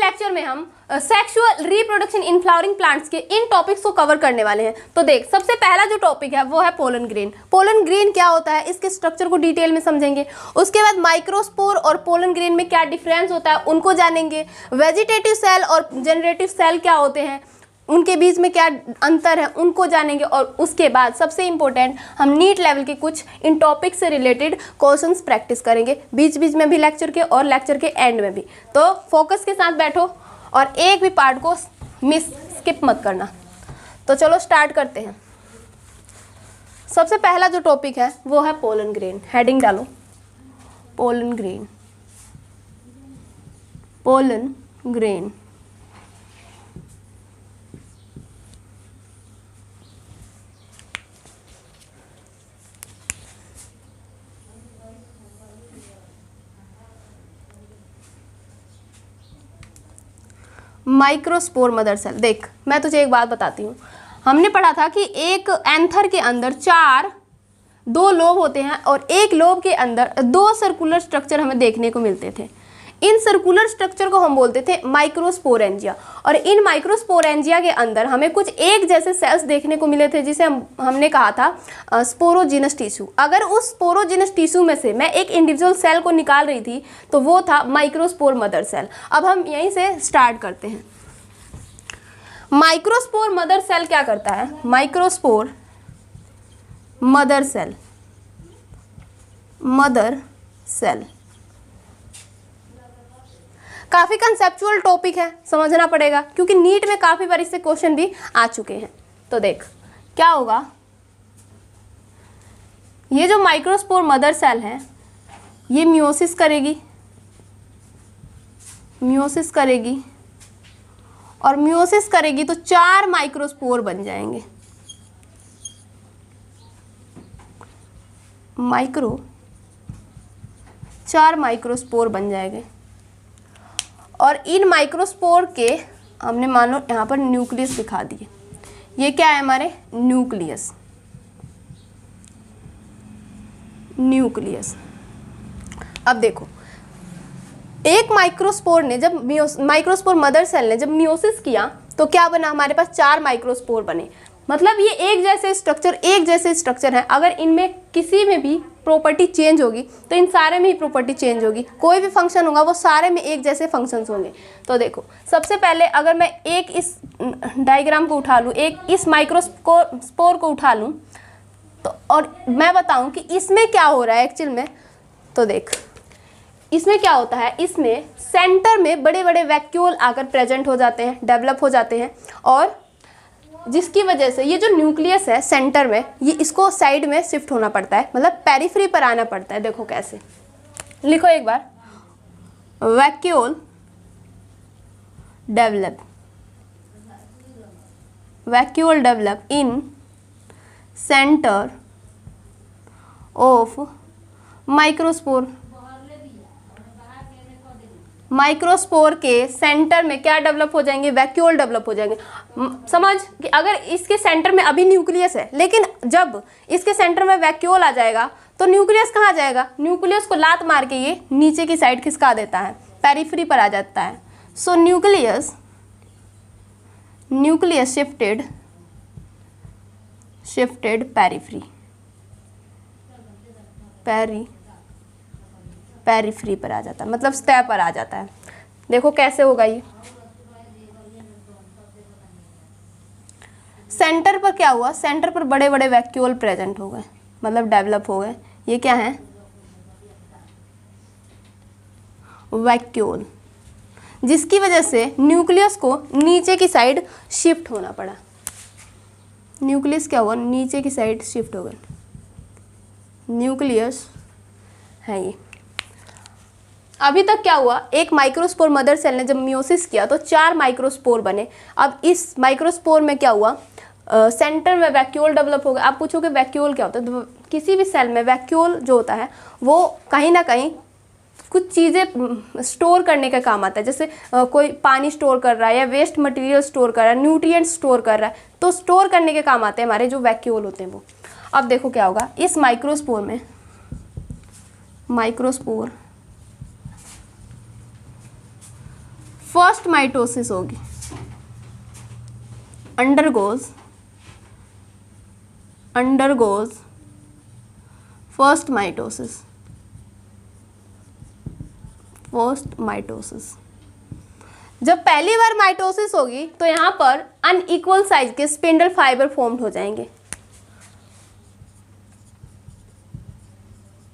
Lecture में हम sexual reproduction in flowering plants के इन टॉपिक्स को कवर करने वाले हैं। तो देख, सबसे पहला जो टॉपिक है वो है पोलन ग्रेन। पोलन ग्रेन क्या होता है, इसके स्ट्रक्चर को डिटेल में समझेंगे। उसके बाद माइक्रोस्पोर और पोलन ग्रेन में क्या डिफरेंस होता है उनको जानेंगे। वेजिटेटिव सेल और जनरेटिव सेल क्या होते हैं, उनके बीच में क्या अंतर है उनको जानेंगे। और उसके बाद सबसे इम्पोर्टेंट, हम नीट लेवल के कुछ इन टॉपिक से रिलेटेड क्वेश्चंस प्रैक्टिस करेंगे, बीच बीच में भी लेक्चर के और लेक्चर के एंड में भी। तो फोकस के साथ बैठो और एक भी पार्ट को स्किप मत करना। तो चलो स्टार्ट करते हैं। सबसे पहला जो टॉपिक है वो है पोलन ग्रेन। हेडिंग डालो, pollen grain. Pollen grain microspore mother cell. देख, मैं तुझे एक बात बताती हूँ। हमने पढ़ा था कि एक एंथर के अंदर दो लोब होते हैं और एक लोब के अंदर दो सर्कुलर स्ट्रक्चर हमें देखने को मिलते थे। इन सर्कुलर स्ट्रक्चर को हम बोलते थे माइक्रोस्पोरेंजिया। और इन माइक्रोस्पोरेंजिया के अंदर हमें कुछ एक जैसे सेल्स देखने को मिले थे जिसे हमने कहा था स्पोरोजिनस टिश्यू। अगर उस स्पोरोजिनस टिश्यू में से मैं एक इंडिविजुअल सेल को निकाल रही थी तो वो था माइक्रोस्पोर मदर सेल। अब हम यहीं से स्टार्ट करते हैं। माइक्रोस्पोर मदर सेल क्या करता है? Microspore mother cell, mother cell काफी कंसेप्चुअल टॉपिक है, समझना पड़ेगा क्योंकि नीट में काफी बार इससे क्वेश्चन भी आ चुके हैं। तो देख क्या होगा, ये जो माइक्रोस्पोर मदर सेल है ये मियोसिस करेगी, मियोसिस करेगी और मियोसिस करेगी तो 4 माइक्रोस्पोर बन जाएंगे। चार माइक्रोस्पोर बन जाएंगे और इन माइक्रोस्पोर के हमने मान लो यहाँ पर न्यूक्लियस दिखा दिए। ये क्या है हमारे? न्यूक्लियस। न्यूक्लियस। अब देखो, एक माइक्रोस्पोर ने जब माइक्रोस्पोर मदर सेल ने जब मियोसिस किया तो क्या बना? हमारे पास 4 माइक्रोस्पोर बने। मतलब ये एक जैसे स्ट्रक्चर हैं। अगर इनमें किसी में भी प्रॉपर्टी चेंज होगी तो इन सारे में ही प्रॉपर्टी चेंज होगी। कोई भी फंक्शन होगा वो सारे में एक जैसे फंक्शंस होंगे। तो देखो, सबसे पहले अगर मैं एक इस डायग्राम को उठा लूँ, एक इस माइक्रोस्पोर को उठा लूँ तो और मैं बताऊँ कि इसमें क्या हो रहा है एक्चुअल में। तो देख, इसमें क्या होता है, इसमें सेंटर में बड़े बड़े वैक्यूल आकर प्रेजेंट हो जाते हैं, डेवलप हो जाते हैं और जिसकी वजह से ये जो न्यूक्लियस है सेंटर में, ये इसको साइड में शिफ्ट होना पड़ता है, मतलब पेरिफेरी पर आना पड़ता है। देखो कैसे, लिखो एक बार, vacuole develop in centre of microspore. Microspore के सेंटर में क्या डेवलप हो जाएंगे? वैक्यूल डेवलप हो जाएंगे। समझ कि अगर इसके सेंटर में अभी न्यूक्लियस है, लेकिन जब इसके सेंटर में वैक्यूल आ जाएगा तो न्यूक्लियस कहाँ जाएगा? न्यूक्लियस को लात मार के ये नीचे की साइड खिसका देता है, पेरिफेरी पर आ जाता है। सो न्यूक्लियस शिफ्टेड पेरिफेरी पर आ जाता है, मतलब सतह पर आ जाता है। देखो कैसे होगा ये। सेंटर पर क्या हुआ? सेंटर पर बड़े बड़े वैक्यूल प्रेजेंट हो गए, मतलब डेवलप हो गए। ये क्या है? वैक्यूल, जिसकी वजह से न्यूक्लियस को नीचे की साइड शिफ्ट होना पड़ा। न्यूक्लियस क्या हुआ? नीचे की साइड शिफ्ट हो गया। न्यूक्लियस है ये। अभी तक क्या हुआ, एक माइक्रोस्पोर मदर सेल ने जब मियोसिस किया तो 4 माइक्रोस्पोर बने। अब इस माइक्रोस्पोर में क्या हुआ, सेंटर में वैक्यूल डेवलप हो गया। आप पूछोगे वैक्यूल क्या होता है? तो किसी भी सेल में वैक्यूल जो होता है वो कहीं ना कहीं कुछ चीज़ें स्टोर करने का काम आता है। जैसे कोई पानी स्टोर कर रहा है या वेस्ट मटेरियल स्टोर कर रहा है, न्यूट्रिएंट स्टोर कर रहा है, तो स्टोर करने के काम आते हैं हमारे जो वैक्यूल होते हैं वो। अब देखो क्या होगा, इस माइक्रोस्पोर में फर्स्ट माइटोसिस होगी, अंडरगोज फर्स्ट माइटोसिस। जब पहली बार माइटोसिस होगी तो यहाँ पर अनइक्वल साइज के स्पिंडल फाइबर फॉर्म्ड हो जाएंगे,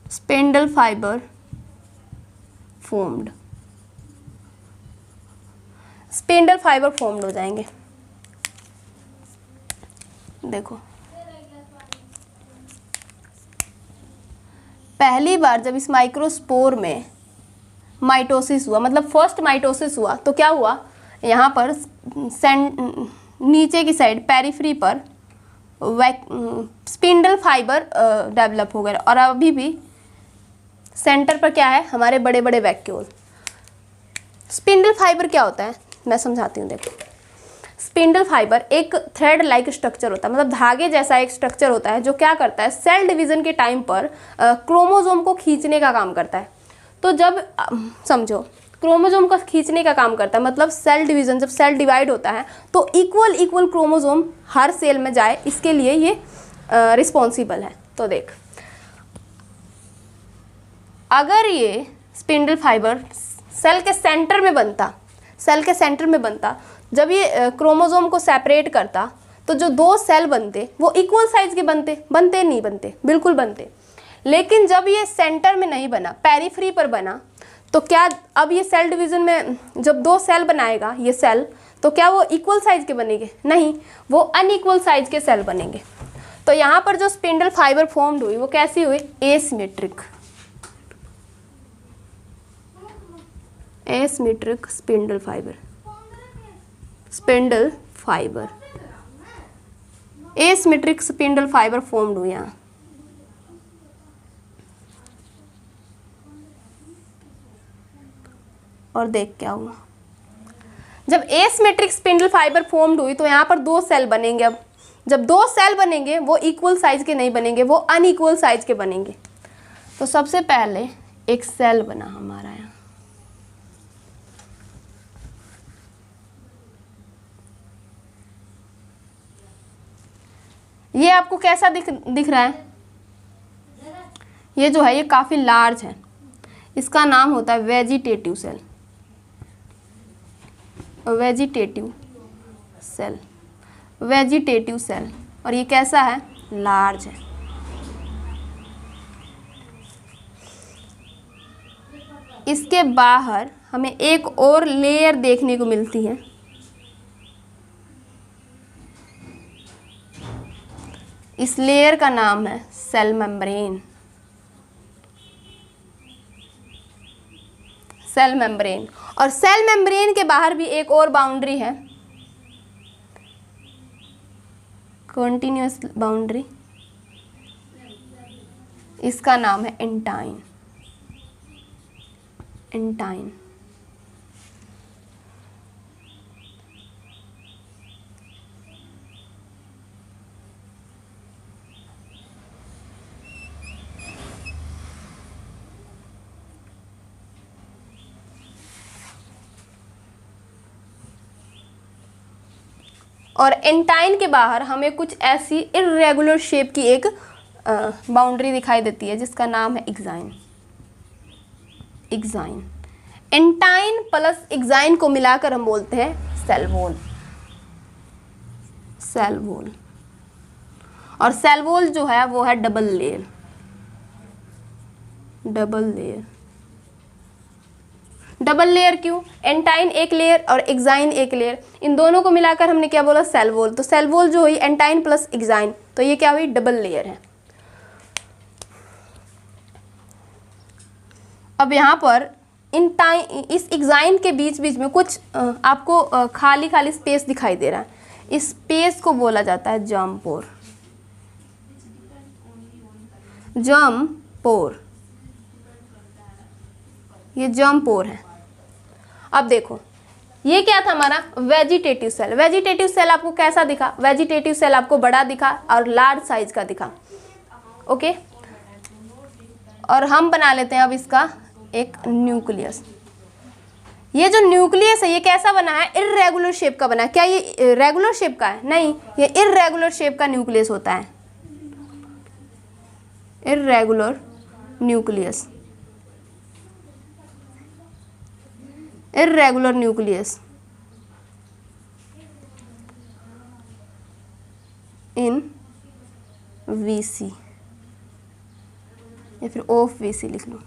स्पिंडल फाइबर फॉर्म्ड हो जाएंगे। देखो पहली बार जब इस माइक्रोस्पोर में माइटोसिस हुआ, मतलब फर्स्ट माइटोसिस हुआ, तो क्या हुआ, यहाँ पर नीचे की साइड पेरिफ्री पर स्पिंडल फाइबर डेवलप हो गए, और अभी भी सेंटर पर क्या है, हमारे बड़े बड़े वैक्यूल। स्पिंडल फाइबर क्या होता है मैं समझाती हूँ। देखो स्पिंडल फाइबर एक थ्रेड लाइक स्ट्रक्चर होता है, मतलब धागे जैसा एक स्ट्रक्चर होता है जो क्या करता है, सेल डिवीजन के टाइम पर क्रोमोसोम को खींचने का काम करता है। तो जब समझो क्रोमोसोम को खींचने का काम करता है, मतलब सेल डिवीजन, जब सेल डिवाइड होता है तो इक्वल क्रोमोसोम हर सेल में जाए, इसके लिए ये रिस्पॉन्सिबल है। तो देख अगर ये स्पिंडल फाइबर सेल के सेंटर में बनता, जब ये क्रोमोसोम को सेपरेट करता, तो जो दो सेल बनते वो इक्वल साइज के बनते नहीं बनते, बिल्कुल बनते। लेकिन जब ये सेंटर में नहीं बना, पेरिफ्री पर बना, तो क्या अब ये सेल डिवीजन में जब दो सेल बनाएगा ये सेल, तो क्या वो इक्वल साइज के बनेंगे? नहीं, वो अनइक्वल साइज के सेल बनेंगे। तो यहाँ पर जो स्पिंडल फाइबर फॉर्म्ड हुई वो कैसी हुई? Asymmetric spindle fibre, asymmetric spindle fibre formed हुई यहाँ। और देख क्या हुआ, जब एसिमेट्रिक स्पिंडल फाइबर फॉर्म्ड हुई तो यहाँ पर दो सेल बनेंगे। अब जब दो सेल बनेंगे वो इक्वल साइज के नहीं बनेंगे, वो अनइक्वल साइज के बनेंगे। तो सबसे पहले एक सेल बना हमारा यहाँ, ये आपको कैसा दिख रहा है? ये जो है ये काफी लार्ज है, इसका नाम होता है वेजिटेटिव सेल। और ये कैसा है? लार्ज है। इसके बाहर हमें एक और लेयर देखने को मिलती है, इस लेयर का नाम है सेल मेम्ब्रेन। और सेल मेम्ब्रेन के बाहर भी एक और बाउंड्री है, कंटीन्यूअस बाउंड्री, इसका नाम है इंटाइन। और एंटाइन के बाहर हमें कुछ ऐसी इर्रेगुलर शेप की एक बाउंड्री दिखाई देती है जिसका नाम है एक्साइन। एंटाइन प्लस एक्साइन को मिलाकर हम बोलते हैं सेल वॉल। और सेल वॉल जो है वो है डबल लेयर। डबल लेयर क्यों? एंटाइन एक लेयर और एक्साइन एक लेयर, इन दोनों को मिलाकर हमने क्या बोला? Cell wall. तो सेल वॉल जो हुई एंटाइन प्लस एक्साइन, तो ये क्या हुई? डबल लेयर है। अब यहाँ पर इस एक्साइन के बीच में कुछ आपको खाली स्पेस दिखाई दे रहा है, इस स्पेस को बोला जाता है जर्म पोर। ये जर्म पोर है। अब देखो ये क्या था हमारा? वेजिटेटिव सेल आपको कैसा दिखा? वेजिटेटिव सेल आपको बड़ा दिखा और लार्ज साइज का दिखा। ओके, और हम बना लेते हैं अब इसका एक न्यूक्लियस। ये जो न्यूक्लियस है ये कैसा बना है, इर्रेगुलर शेप का बना है। क्या ये रेगुलर शेप का है? नहीं, ये इर्रेगुलर शेप का न्यूक्लियस होता है, irregular nucleus, irregular nucleus in VC या फिर ऑफ VC लिख लो।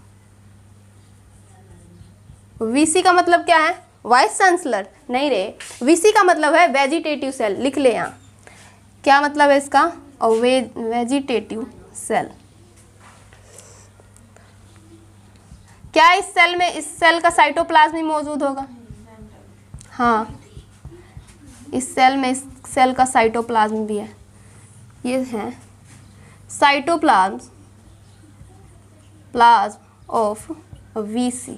VC का मतलब क्या है? Vice chancellor? नहीं रे, VC का मतलब है वेजिटेटिव सेल। लिख ले यहाँ, क्या मतलब है इसका? और वेजिटेटिव सेल। क्या इस सेल में, इस सेल का साइटोप्लाज्म भी मौजूद होगा? हाँ, इस सेल में, इस सेल का साइटोप्लाज्म भी है। ये है cytoplasm, plasm of VC।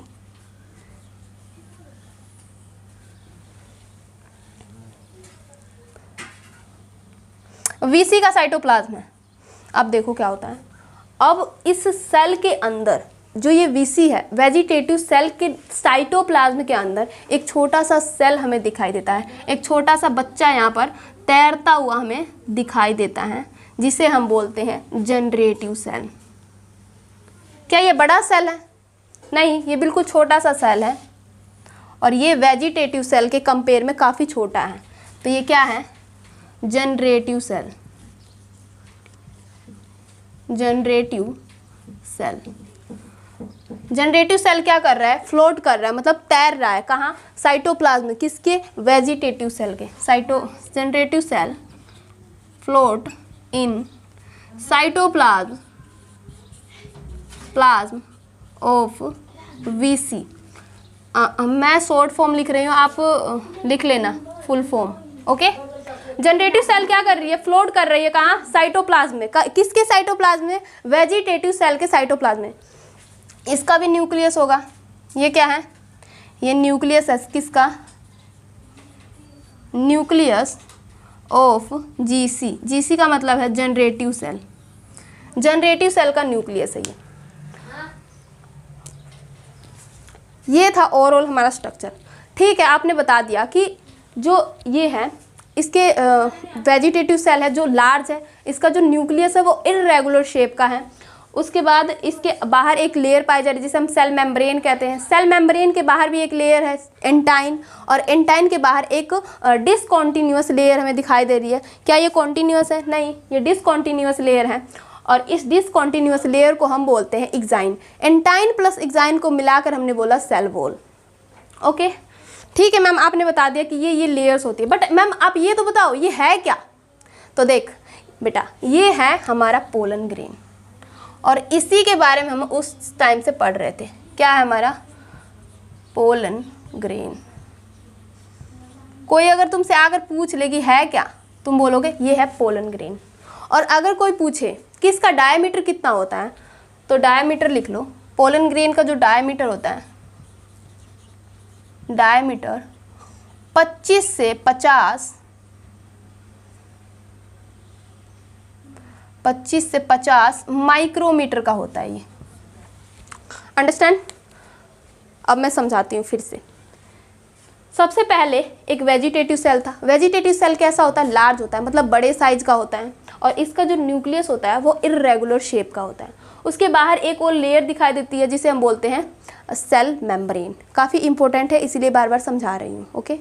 VC का साइटोप्लाज्म है। अब देखो क्या होता है, अब इस सेल के अंदर जो ये VC है, वेजिटेटिव सेल के साइटोप्लाज्म के अंदर एक छोटा सा सेल हमें दिखाई देता है, एक छोटा सा बच्चा यहाँ पर तैरता हुआ हमें दिखाई देता है, जिसे हम बोलते हैं जनरेटिव सेल। क्या ये बड़ा सेल है? नहीं, ये बिल्कुल छोटा सा सेल है और ये वेजिटेटिव सेल के कंपेयर में काफ़ी छोटा है। तो ये क्या है? Generative cell, generative cell. Generative cell क्या कर रहा है? फ्लोट कर रहा है, मतलब तैर रहा है। कहाँ? साइटोप्लाज्म, किसके? वेजिटेटिव सेल के। Generative cell float in cytoplasm, plasm of VC। मैं शॉर्ट फॉर्म लिख रही हूँ, आप लिख लेना full form. Okay, generative cell क्या कर रही है? फ्लोट कर रही है। कहाँ? साइटोप्लाज्म में। किसके साइटोप्लाज्म में? वेजिटेटिव सेल के साइटोप्लाज्म में। इसका भी न्यूक्लियस होगा। ये क्या है? ये न्यूक्लियस है किसका? Nucleus of GC। GC का मतलब है जनरेटिव सेल। जनरेटिव सेल का न्यूक्लियस है ये। ये था ओवरऑल हमारा स्ट्रक्चर। ठीक है, आपने बता दिया कि जो ये है, इसके वेजिटेटिव सेल है जो लार्ज है, इसका जो न्यूक्लियस है वो इर्रेगुलर शेप का है। उसके बाद इसके बाहर एक लेयर पाई जा रही है जिसे हम सेल मेम्ब्रेन कहते हैं। सेल मेम्ब्रेन के बाहर भी एक लेयर है एंटाइन, और एंटाइन के बाहर एक डिसकॉन्टिन्यूअस लेयर हमें दिखाई दे रही है। क्या ये कॉन्टिन्यूअस है? नहीं, ये डिसकॉन्टिन्यूअस लेयर है और इस डिसकॉन्टिन्यूअस लेयर को हम बोलते हैं एक्साइन। एंटाइन प्लस एक्साइन को मिलाकर हमने बोला सेल वॉल। ओके, ठीक है मैम, आपने बता दिया कि ये लेयर्स होती है, बट मैम आप ये तो बताओ ये है क्या? तो देख बेटा, ये है हमारा पोलन ग्रेन और इसी के बारे में हम उस टाइम से पढ़ रहे थे। क्या है हमारा? Pollen grain. कोई अगर तुमसे आकर पूछ ले कि है क्या, तुम बोलोगे ये है पोलन ग्रेन। और अगर कोई पूछे कि इसका डायमीटर कितना होता है, तो डायमीटर लिख लो। पोलन ग्रेन का जो डायमीटर होता है, डायमीटर 25 से 50 माइक्रोमीटर का होता है ये। अंडरस्टैंड? अब मैं समझाती हूँ फिर से। सबसे पहले एक वेजिटेटिव सेल था। वेजिटेटिव सेल कैसा होता है? लार्ज होता है, मतलब बड़े साइज का होता है, और इसका जो न्यूक्लियस होता है वो इर्रेगुलर शेप का होता है। उसके बाहर एक और लेयर दिखाई देती है जिसे हम बोलते हैं सेल मेम्ब्रेन। काफ़ी इंपॉर्टेंट है, इसीलिए बार बार समझा रही हूँ। ओके,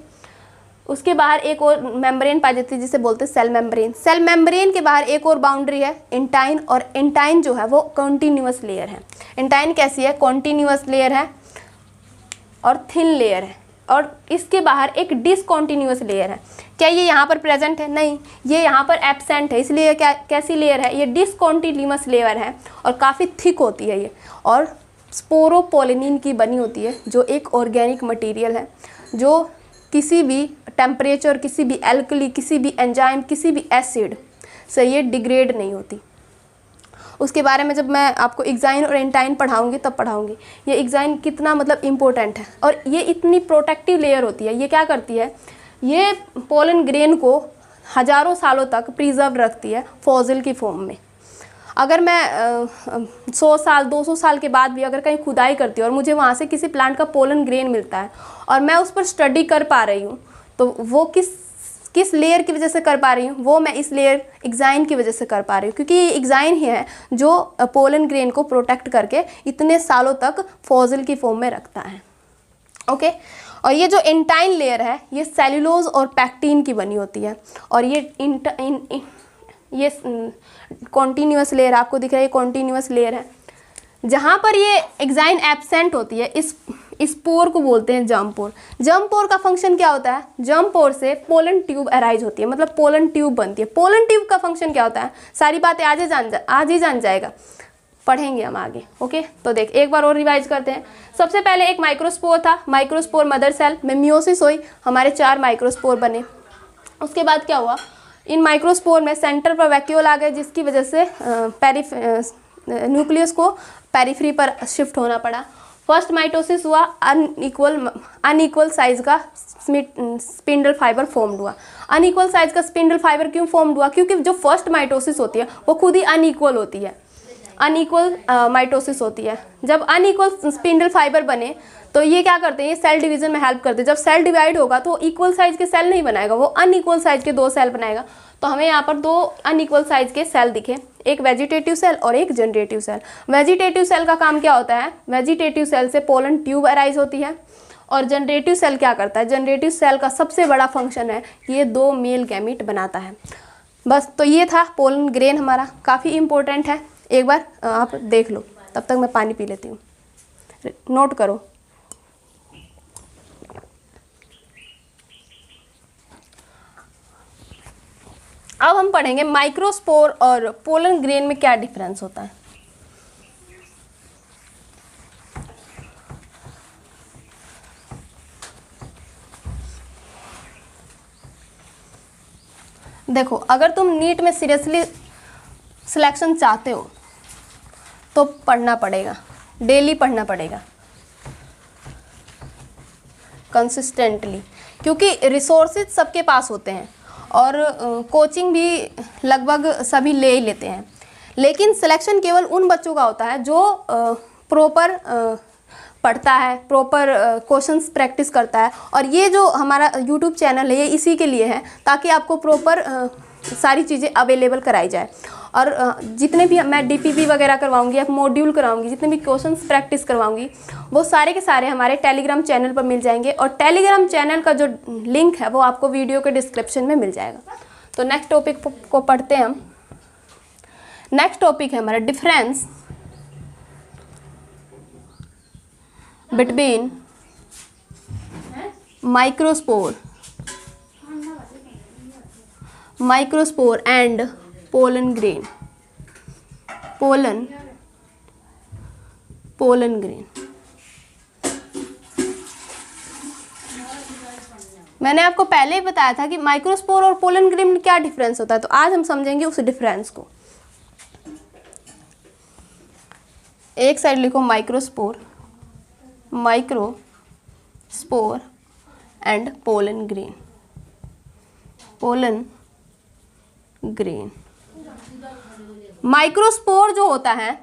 उसके बाहर एक और मेम्ब्रेन पाई जाती है जिसे बोलते हैं सेल मेम्ब्रेन। सेल मेम्ब्रेन के बाहर एक और बाउंड्री है एंटाइन, और एंटाइन जो है वो कॉन्टिन्यूअस लेयर है। एंटाइन कैसी है? कॉन्टिन्यूअस लेयर है और थिन लेयर है, और इसके बाहर एक डिसकॉन्टिन्यूअस लेयर है। क्या ये यहाँ पर प्रेजेंट है? नहीं, ये यहाँ पर एब्सेंट है। इसलिए क्या कैसी लेयर है? ये डिसकॉन्टिन्यूअस लेयर है और काफ़ी थिक होती है ये, और स्पोरोपोलिनिन की बनी होती है, जो एक ऑर्गेनिक मटेरियल है जो किसी भी टेम्परेचर, किसी भी एल्कली, किसी भी एंजाइम, किसी भी एसिड से ये डिग्रेड नहीं होती। उसके बारे में जब मैं आपको एक्साइन और एंटाइन पढ़ाऊंगी तब पढ़ाऊंगी ये एक्साइन कितना मतलब इम्पोर्टेंट है, और ये इतनी प्रोटेक्टिव लेयर होती है। ये क्या करती है? ये पोलन ग्रेन को हज़ारों सालों तक प्रिजर्व रखती है फॉसिल की फॉर्म में। अगर मैं 100 साल 200 साल के बाद भी अगर कहीं खुदाई करती हूँ और मुझे वहाँ से किसी प्लांट का पोलन ग्रेन मिलता है और मैं उस पर स्टडी कर पा रही हूँ, तो वो किस लेयर की वजह से कर पा रही हूँ, वो मैं इस लेयर एक्साइन की वजह से कर पा रही हूँ, क्योंकि ये एक्साइन ही है जो पोलन ग्रेन को प्रोटेक्ट करके इतने सालों तक फॉसिल की फॉर्म में रखता है। ओके और ये जो इंटाइन लेयर है ये सेल्यूलोज और पैक्टीन की बनी होती है, और ये ये कॉन्टीन्यूअस लेयर आपको दिख रहा है, ये कॉन्टीन्यूअस लेयर है। जहाँ पर ये एक्साइन एब्सेंट होती है इस पोर को बोलते हैं जर्म पोर। जर्म पोर का फंक्शन क्या होता है, जर्म पोर से पोलन ट्यूब अराइज होती है, मतलब पोलन ट्यूब बनती है। पोलन ट्यूब का फंक्शन क्या होता है, सारी बातें आज ही जान जाएगा, पढ़ेंगे हम आगे। ओके तो देख एक बार और रिवाइज करते हैं। सबसे पहले एक माइक्रोस्पोर था, माइक्रोस्पोर मदर सेल में मियोसिस हुई, हमारे 4 माइक्रोस्पोर बने। उसके बाद क्या हुआ, इन माइक्रोस्पोर में सेंटर पर वैक्यूल आ गए, जिसकी वजह से न्यूक्लियस को पेरिफेरी पर शिफ्ट होना पड़ा। फर्स्ट माइटोसिस हुआ, अनइक्वल साइज का स्पिंडल फाइबर फॉर्म्ड हुआ। अनइक्वल साइज का स्पिंडल फाइबर क्यों फॉर्म्ड हुआ, क्योंकि जो फर्स्ट माइटोसिस होती है वो खुद ही अनइक्वल होती है, अनइक्वल माइटोसिस होती है। जब अनइक्वल स्पिंडल फाइबर बने तो ये क्या करते हैं, ये सेल डिवीजन में हेल्प करते हैं। जब सेल डिवाइड होगा तो इक्वल साइज के सेल नहीं बनाएगा, वो अनइक्वल साइज के 2 सेल बनाएगा। तो हमें यहाँ पर 2 अनइक्वल साइज के सेल दिखे, एक वेजिटेटिव सेल और एक जनरेटिव सेल। वेजिटेटिव सेल का काम क्या होता है, वेजिटेटिव सेल से पोलन ट्यूब अराइज होती है। और जनरेटिव सेल क्या करता है, जनरेटिव सेल का सबसे बड़ा फंक्शन है ये 2 मेल गैमीट बनाता है। बस तो ये था पोलन ग्रेन हमारा, काफ़ी इंपॉर्टेंट है, एक बार आप देख लो। तब तक मैं पानी पी लेती हूँ, नोट करो। अब हम पढ़ेंगे माइक्रोस्पोर और पोलन ग्रेन में क्या डिफरेंस होता है। देखो अगर तुम नीट में सीरियसली सिलेक्शन चाहते हो तो पढ़ना पड़ेगा, डेली पढ़ना पड़ेगा कंसिस्टेंटली, क्योंकि रिसोर्सेज सबके पास होते हैं और कोचिंग भी लगभग सभी ले ही लेते हैं, लेकिन सिलेक्शन केवल उन बच्चों का होता है जो प्रॉपर पढ़ता है, प्रॉपर क्वेश्चंस प्रैक्टिस करता है। और ये जो हमारा यूट्यूब चैनल है ये इसी के लिए है, ताकि आपको प्रॉपर सारी चीज़ें अवेलेबल कराई जाए। और जितने भी मैं डीपीपी वगैरह करवाऊंगी या मॉड्यूल कराऊंगी, जितने भी क्वेश्चंस प्रैक्टिस करवाऊंगी, वो सारे के सारे हमारे टेलीग्राम चैनल पर मिल जाएंगे। और टेलीग्राम चैनल का जो लिंक है वो आपको वीडियो के डिस्क्रिप्शन में मिल जाएगा। तो नेक्स्ट टॉपिक को पढ़ते हैं हम। नेक्स्ट टॉपिक है हमारा difference between microspore and pollen grain. Pollen grain मैंने आपको पहले ही बताया था कि माइक्रोस्पोर और पोलन ग्रेन में क्या डिफरेंस होता है, तो आज हम समझेंगे उस डिफरेंस को। एक साइड लिखो microspore and pollen grain. Microspore जो होता है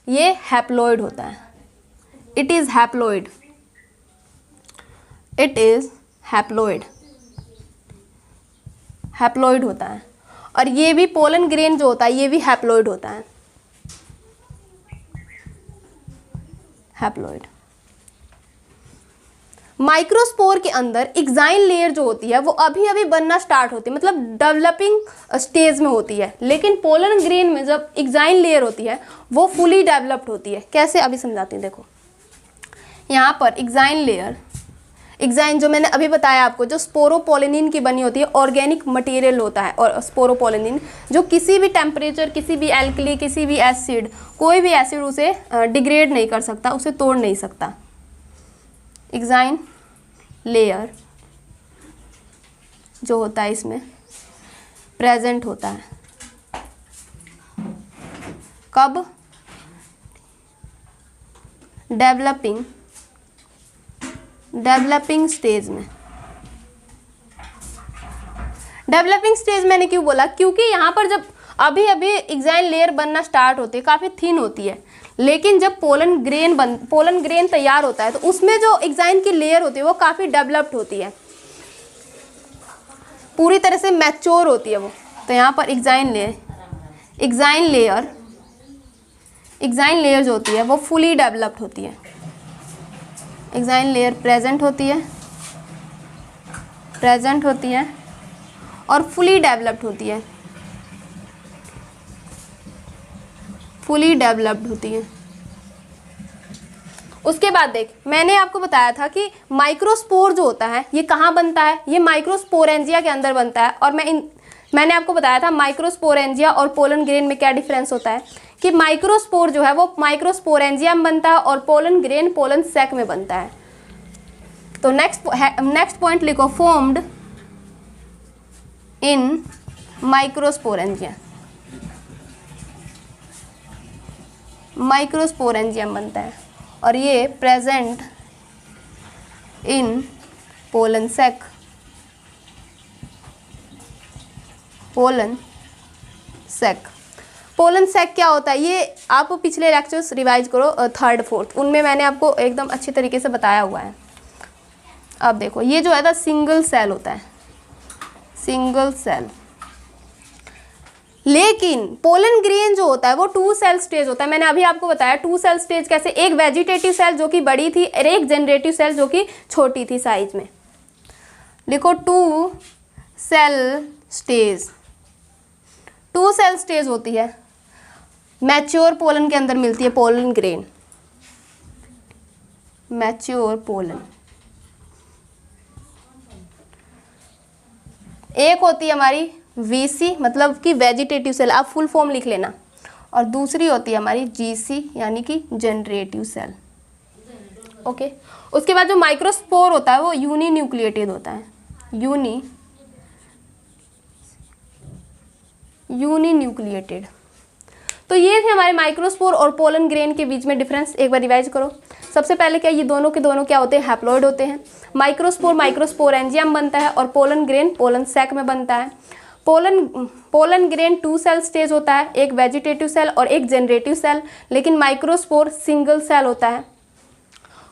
ये हैप्लॉइड होता है, इट इज हैप्लॉइड होता है। और ये भी पोलन ग्रेन जो होता है ये भी हैप्लॉइड होता है, हैप्लॉइड। माइक्रोस्पोर के अंदर एक्साइन लेयर जो होती है वो अभी अभी बनना स्टार्ट होती है, मतलब डेवलपिंग स्टेज में होती है। लेकिन पोलन ग्रेन में जब एक्साइन लेयर होती है वो फुली डेवलप्ड होती है। कैसे, अभी समझाती हूँ। देखो यहाँ पर एक्साइन लेयर, एक्साइन जो मैंने अभी बताया आपको, जो स्पोरोपोलिनिन की बनी होती है, ऑर्गेनिक मटेरियल होता है। और स्पोरोपोलिनिन जो किसी भी टेम्परेचर, किसी भी एल्कली, किसी भी एसिड, कोई भी एसिड उसे डिग्रेड नहीं कर सकता, उसे तोड़ नहीं सकता। एक्साइन लेयर जो होता है इसमें प्रेजेंट होता है कब, डेवलपिंग स्टेज में। डेवलपिंग स्टेज मैंने क्यों बोला, क्योंकि यहाँ पर जब अभी अभी एक्साइन लेयर बनना स्टार्ट होती है, काफ़ी थिन होती है, लेकिन जब पोलन ग्रेन तैयार होता है तो उसमें जो एग्जाइन की लेयर होती है वो काफ़ी डेवलप्ड होती है, पूरी तरह से मैच्योर होती है वो। तो यहाँ पर एग्जाइन लेयर जो होती है वो फुली डेवलप्ड होती है। एग्जाइन लेयर प्रेजेंट होती है और फुली डेवलप्ड होती है। उसके बाद देख, मैंने आपको बताया था कि माइक्रोस्पोर जो होता है ये कहाँ बनता है, ये माइक्रोस्पोरेंजिया के अंदर बनता है। और मैंने आपको बताया था माइक्रोस्पोरेंजिया और पोलन ग्रेन में क्या डिफरेंस होता है, कि माइक्रोस्पोर जो है वो माइक्रोस्पोरेंजिया में बनता है और पोलन ग्रेन पोलन सैक में बनता है। तो नेक्स्ट पॉइंट लिखो, फॉर्म्ड इन माइक्रोस्पोरेंजिया बनता है और ये present in pollen sac. Pollen sac क्या होता है, ये आप पिछले लेक्चर्स रिवाइज करो, 3rd 4th, उनमें मैंने आपको एकदम अच्छी तरीके से बताया हुआ है। अब देखो, ये जो है ना सिंगल सेल होता है, सिंगल सेल। लेकिन पोलन ग्रेन जो होता है वो 2 सेल स्टेज होता है। मैंने अभी आपको बताया 2 सेल स्टेज कैसे, एक वेजिटेटिव सेल जो कि बड़ी थी और एक जनरेटिव सेल जो कि छोटी थी साइज में। लिखो 2 सेल स्टेज होती है, मैच्योर पोलन के अंदर मिलती है पोलन ग्रेन, मैच्योर पोलन। एक होती है हमारी VC मतलब कि वेजिटेटिव सेल, आप फुल फॉर्म लिख लेना, और दूसरी होती है हमारी GC यानी कि जनरेटिव सेल। ओके, उसके बाद जो माइक्रोस्पोर होता है वो यूनिन्यूक्लिएटेड होता है, यूनिन्यूक्लिएटेड। तो ये थे हमारे माइक्रोस्पोर और पोलन ग्रेन के बीच में डिफरेंस। एक बार रिवाइज करो। सबसे पहले क्या, ये दोनों के दोनों क्या होते हैं, हैप्लॉइड होते हैं। माइक्रोस्पोर माइक्रोस्पोरेंजिया में बनता है और पोलन ग्रेन पोलन सैक में बनता है। पोलन ग्रेन 2 सेल स्टेज होता है, एक वेजिटेटिव सेल और एक जनरेटिव सेल, लेकिन माइक्रोस्पोर सिंगल सेल होता है।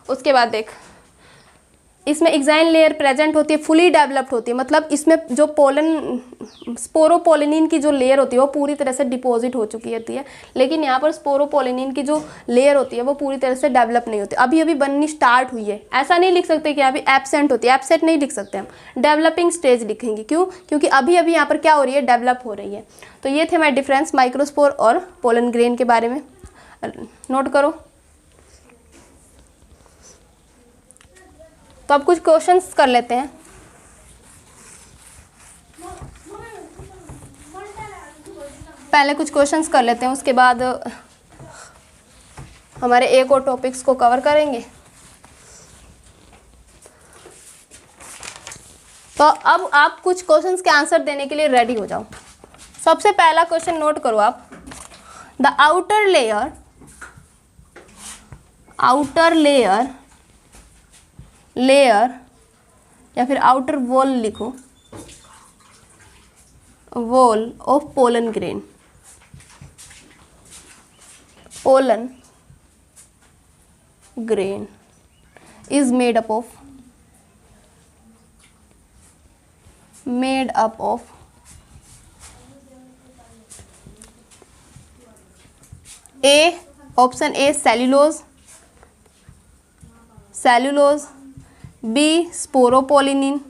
उसके बाद देख, इसमें एग्जाइन लेयर प्रेजेंट होती है, फुली डेवलप्ड होती है, मतलब इसमें जो स्पोरोपोलिनिन की जो लेयर होती है वो पूरी तरह से डिपॉजिट हो चुकी होती है। लेकिन यहाँ पर स्पोरोपोलिनिन की जो लेयर होती है वो पूरी तरह से डेवलप नहीं होती, अभी अभी बननी स्टार्ट हुई है। ऐसा नहीं लिख सकते कि अभी एब्सेंट होती है, एब्सेंट नहीं लिख सकते हम, डेवलपिंग स्टेज लिखेंगे। क्यों? क्योंकि अभी अभी यहाँ पर क्या हो रही है, डेवलप हो रही है। तो ये थे हमारे डिफरेंस माइक्रोस्पोर और पोलन ग्रेन के बारे में, नोट करो। तो अब कुछ क्वेश्चंस कर लेते हैं। पहले कुछ क्वेश्चंस कर लेते हैं, उसके बाद हमारे एक और टॉपिक्स को कवर करेंगे। तो अब आप कुछ क्वेश्चंस के आंसर देने के लिए रेडी हो जाओ। सबसे पहला क्वेश्चन नोट करो आप, द आउटर लेयर या फिर आउटर वॉल लिखो, wall of pollen grain, pollen grain is made up of A, option A cellulose, B sporopollenin,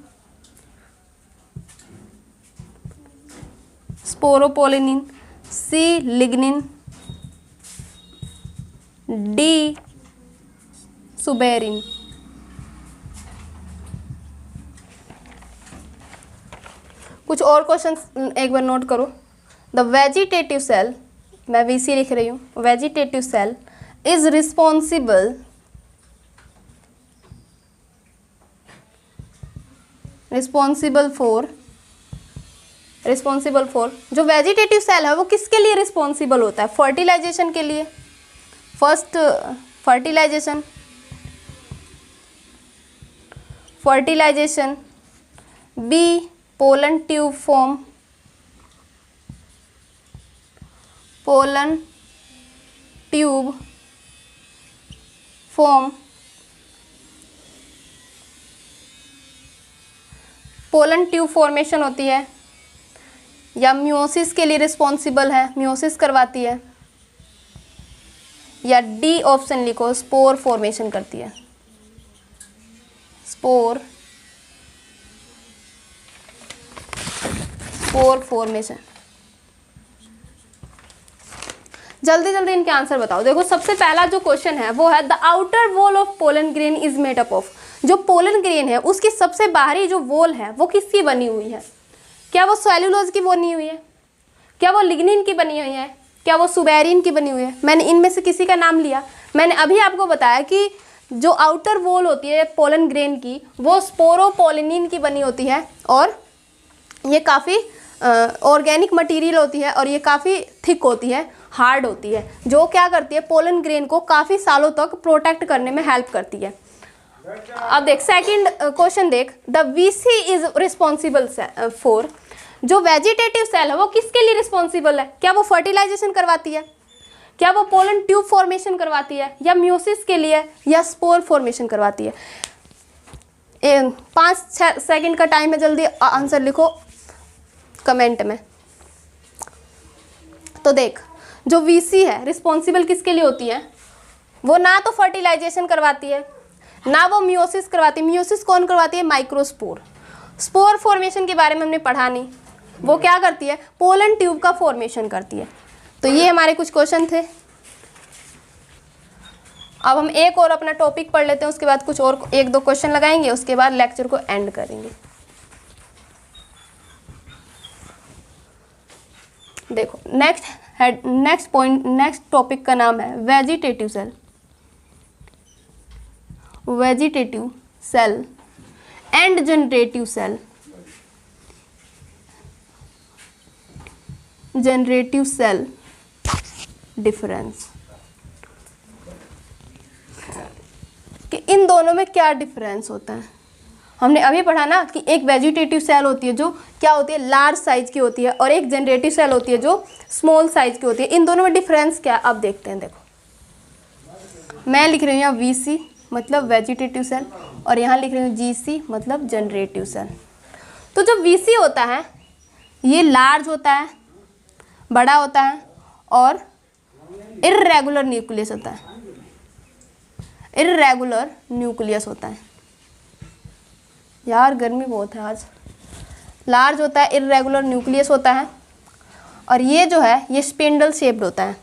C lignin, D suberin। कुछ और क्वेश्चंस एक बार नोट करो। द वेजिटेटिव सेल, मैं VC लिख रही हूँ, vegetative cell is responsible for जो वेजिटेटिव सेल है वो किसके लिए रिस्पॉन्सिबल होता है, फर्टिलाइजेशन के लिए। First fertilisation, be pollen tube form, pollen tube form pollen tube formation होती है, या मियोसिस के लिए रिस्पॉन्सिबल है, मियोसिस करवाती है, या डी ऑप्शन लिखो, स्पोर फॉर्मेशन करती है, स्पोर फॉर्मेशन। जल्दी जल्दी इनके आंसर बताओ। देखो सबसे पहला जो क्वेश्चन है वो है the outer wall of pollen grain is made up of. जो पोलन ग्रेन है उसकी सबसे बाहरी जो वॉल है वो किसकी बनी हुई है? क्या वो सेल्यूलोज की बनी हुई है? क्या वो लिग्निन की बनी हुई है? क्या वो सुबेरिन की बनी हुई है? मैंने इनमें से किसी का नाम लिया। मैंने अभी आपको बताया कि जो आउटर वॉल होती है पोलन ग्रेन की वो स्पोरोपोलिनिन की बनी होती है, और ये काफ़ी ऑर्गेनिक मटेरियल होती है, और ये काफ़ी थिक होती है, हार्ड होती है, जो क्या करती है पोलन ग्रेन को काफ़ी सालों तक प्रोटेक्ट करने में हेल्प करती है। अब देख सेकंड क्वेश्चन देख, the VC is responsible for. जो वेजिटेटिव सेल है वो किसके लिए रिस्पॉन्सिबल है? क्या वो फर्टिलाइजेशन करवाती है? क्या वो पोलन ट्यूब फॉर्मेशन करवाती है, या म्यूसिस के लिए, या स्पोर फॉर्मेशन करवाती है? 5 सेकंड का टाइम है, जल्दी आंसर लिखो कमेंट में। तो देख जो वीसी है रिस्पॉन्सिबल किसके लिए होती है? वो ना तो फर्टिलाइजेशन करवाती है, ना वो मियोसिस करवाती है। मियोसिस कौन करवाती है? माइक्रोस्पोर। स्पोर फॉर्मेशन के बारे में हमने पढ़ा नहीं। वो क्या करती है? पोलन ट्यूब का फॉर्मेशन करती है। तो ये हमारे कुछ क्वेश्चन थे। अब हम एक और अपना टॉपिक पढ़ लेते हैं, उसके बाद कुछ और 1-2 क्वेश्चन लगाएंगे, उसके बाद लेक्चर को एंड करेंगे। देखो नेक्स्ट टॉपिक का नाम है vegetative cell. Vegetative cell and generative cell. Generative cell difference, कि इन दोनों में क्या डिफरेंस होता है। हमने अभी पढ़ा ना कि एक वेजिटेटिव सेल होती है जो क्या होती है? लार्ज साइज की होती है, और एक जनरेटिव सेल होती है जो स्मॉल साइज की होती है। इन दोनों में डिफरेंस क्या है अब देखते हैं। देखो मैं लिख रही हूँ यहाँ वीसी मतलब वेजिटेटिव सेल, और यहाँ लिख रही हूँ जीसी मतलब जनरेटिव सेल। तो जो वीसी होता है ये लार्ज होता है, बड़ा होता है, और इर्रेगुलर न्यूक्लियस होता है। इर्रेगुलर न्यूक्लियस होता है। यार गर्मी बहुत है आज। लार्ज होता है, इर्रेगुलर न्यूक्लियस होता है, और ये जो है ये स्पिंडल शेप्ड होता है।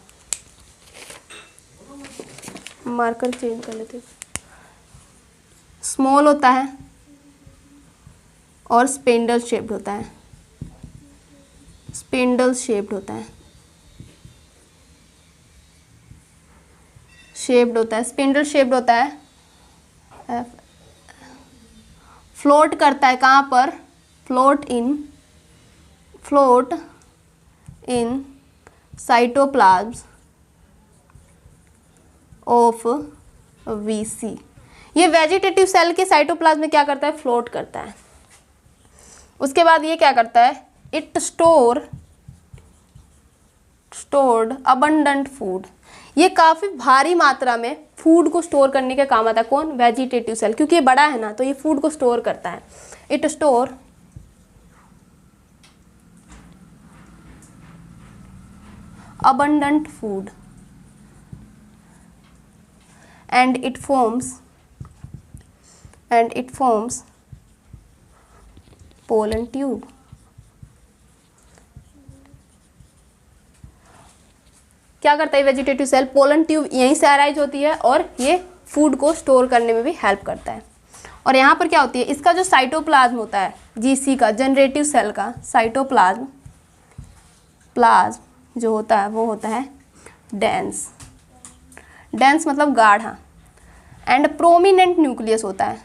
मार्कर चेंज कर लेते। स्मॉल होता है और स्पिंडल शेप्ड होता है। स्पिंडल शेप्ड होता है, शेप्ड होता है, स्पिंडल शेप्ड होता है। फ्लोट करता है कहाँ पर? Float in cytoplasm of VC. ये वेजिटेटिव सेल के साइटोप्लाज्म में क्या करता है? फ्लोट करता है। उसके बाद ये क्या करता है? It stored abundant food. ये काफ़ी भारी मात्रा में फूड को स्टोर करने के काम आता है। कौन? वेजिटेटिव सेल, क्योंकि ये बड़ा है ना, तो ये फूड को स्टोर करता है। It store abundant food and it forms pollen tube. क्या करता है वेजिटेटिव सेल? पोलन ट्यूब यहीं से अराइज होती है, और ये फूड को स्टोर करने में भी हेल्प करता है। और यहाँ पर क्या होती है? इसका जो साइटोप्लाज्म होता है जीसी का, जनरेटिव सेल का साइटोप्लाज्म जो होता है वो होता है डेंस मतलब गाढ़ा, एंड प्रोमिनेंट न्यूक्लियस होता है।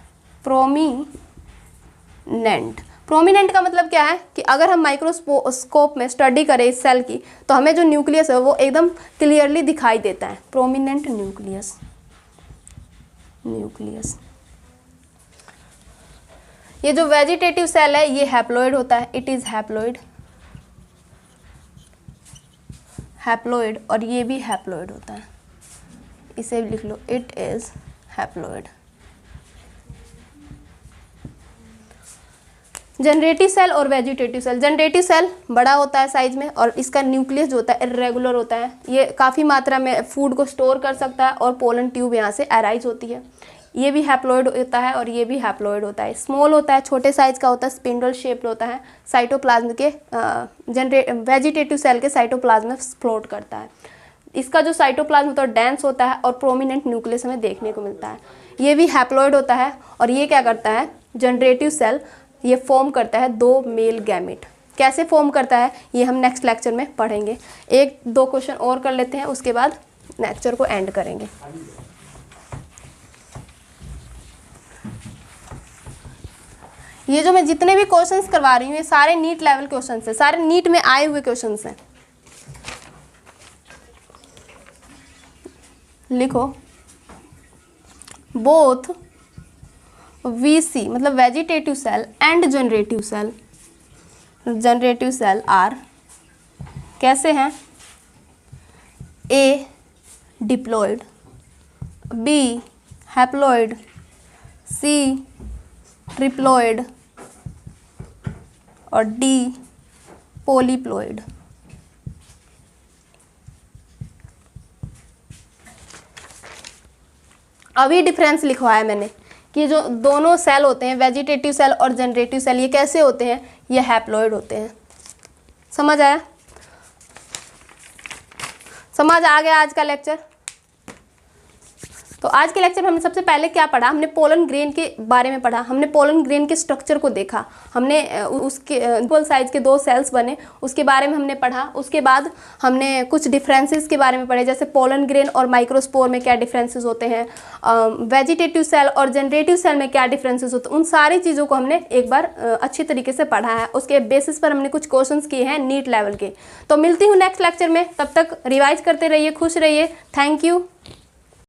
प्रोमिनेंट का मतलब क्या है कि अगर हम माइक्रोस्कोप में स्टडी करें इस सेल की, तो हमें जो न्यूक्लियस है वो एकदम क्लियरली दिखाई देता है। Prominent nucleus. ये जो वेजिटेटिव सेल है ये हैप्लॉइड होता है। इट इज हैप्लॉइड, और ये भी हैप्लॉइड होता है। इसे भी लिख लो, it is haploid. Generative cell और वेजिटेटिव सेल। जनरेटिव सेल बड़ा होता है साइज में और इसका न्यूक्लियस जो होता है इरेगुलर होता है, ये काफ़ी मात्रा में फूड को स्टोर कर सकता है और पोलन ट्यूब यहाँ से अराइज होती है। ये भी हैप्लॉइड होता है और ये भी हैप्लॉइड होता है। स्मॉल होता है, छोटे साइज का होता है, स्पिंडल शेप्ड होता है, साइटोप्लाज्म के वेजिटेटिव सेल के साइटोप्लाज्म में फ्लोट करता है। इसका जो साइटोप्लाज्म होता है डेंस होता है और प्रोमिनेंट न्यूक्लियस हमें देखने को मिलता है। ये भी हैप्लॉइड होता है और ये क्या करता है, जनरेटिव सेल ये फॉर्म करता है 2 मेल गैमेट। कैसे फॉर्म करता है ये हम नेक्स्ट लेक्चर में पढ़ेंगे। 1-2 क्वेश्चन और कर लेते हैं, उसके बाद लेक्चर को एंड करेंगे। ये जो मैं जितने भी क्वेश्चंस करवा रही हूँ ये सारे नीट लेवल क्वेश्चंस हैं, सारे नीट में आए हुए क्वेश्चंस हैं। लिखो, बोथ VC मतलब vegetative cell and generative cell are कैसे हैं, A diploid, B haploid, C triploid और D पॉलीप्लॉइड। अभी डिफरेंस लिखवाया मैंने कि जो दोनों सेल होते हैं वेजिटेटिव सेल और जनरेटिव सेल ये कैसे होते हैं, ये हैप्लॉइड होते हैं। समझ आया? समझ आ गया आज का लेक्चर? तो आज के लेक्चर में हमने सबसे पहले क्या पढ़ा, हमने पोलन ग्रेन के बारे में पढ़ा। हमने पोलन ग्रेन के स्ट्रक्चर को देखा, हमने उसके इक्वल साइज के 2 सेल्स बने उसके बारे में हमने पढ़ा। उसके बाद हमने कुछ डिफरेंसेस के बारे में पढ़े, जैसे पोलन ग्रेन और माइक्रोस्पोर में क्या डिफरेंसेस होते हैं, वेजिटेटिव सेल और जनरेटिव सेल में क्या डिफरेंसेस होते हैं। उन सारी चीज़ों को हमने एक बार अच्छी तरीके से पढ़ा है। उसके बेसिस पर हमने कुछ क्वेश्चन किए हैं नीट लेवल के। तो मिलती हूँ नेक्स्ट लेक्चर में, तब तक रिवाइज करते रहिए, खुश रहिए। Thank you.